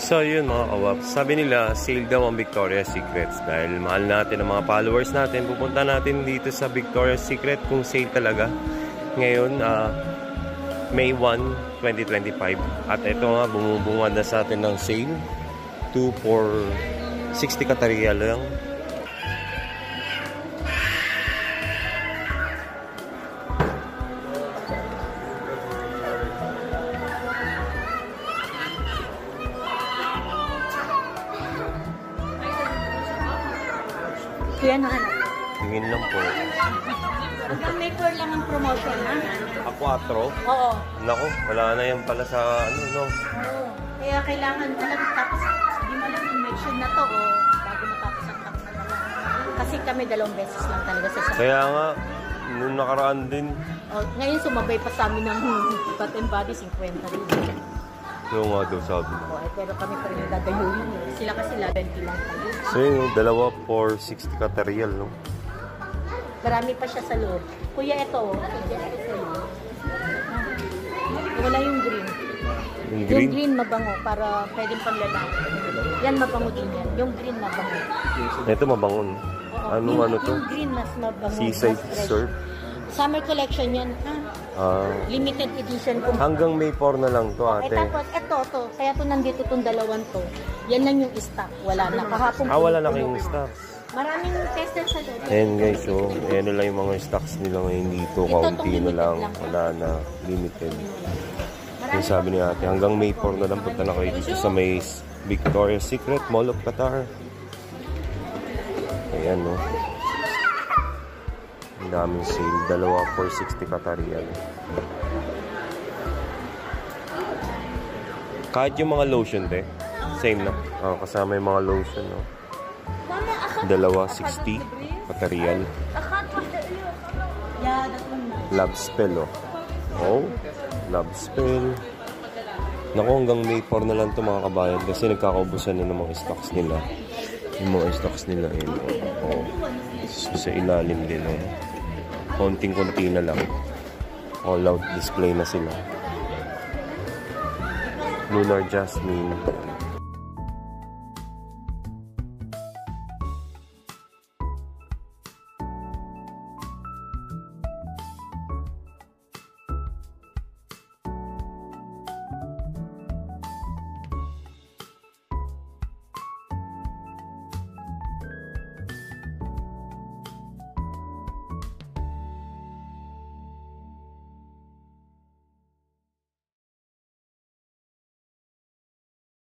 So yun mga kawap, sabi nila sale daw ang Victoria's Secrets. Dahil mahal natin ang mga followers natin, pupunta natin dito sa Victoria's Secret kung sale talaga. Ngayon, May 1, 2025. At ito nga, bumubungad na sa atin ng sale. 2 for 60 Qatari lang. Kaya ano hanap? Tingin lang po. Hanggang May 4 lang ang promotion, ha? A 4? Oo. Naku, wala na yan pala sa ano, no? Oo. Kaya kailangan alam, tapos hindi mo alam yung mention na to, o bago matapos ang taon na naman. Kasi kami 2 beses lang talaga sa sakit. Kaya nga, nung nakaraan din. Ngayon sumabay pa sa amin ng Bath and Body, 50 rin. Yung nga daw sabi. Pero kami pa rin dadayuhin. Sila kasi 20 lang tayo. So yun, 2 for 60 Qatari, no? Marami pa siya sa loob. Kuya, ito. Wala yung green. Yung green? Yung green mabango para pwedeng panlalaki. Yan mabango din yan. Yung green mabango. Ito mabango. Ano to? Yung green mas mabango. Seaside surf. Summer collection yan. Limited edition. Hanggang May 4 na lang to, ate. Tapos ito. Kaya to nandito itong 2 to. Yan lang yung stock. Wala na. Kahapon. Wala na kayong stock. Maraming tester sa loob. Ayan guys, so ayan na lang yung mga stocks nila ngayon dito. Kaunti na lang. Wala na. Limited. Yung sabi ni ate, hanggang May 4 na lang punta na kayo dito sa may Victoria's Secret, Mall of Qatar. Ayan, no. Ang daming sale. 2 for 60 Qatari. Kahit yung mga lotion, same na. Kasama yung mga lotion, no. 260 Qatari. Love spell, oh. Love spell. Naku, hanggang May 4 na lang ito mga kabayan kasi nagkakaubusan na ng mga stocks nila. Yung mga stocks nila yun. Sa ilalim din. Konting-konti na lang. All out display na sila. Lunar Jasmine.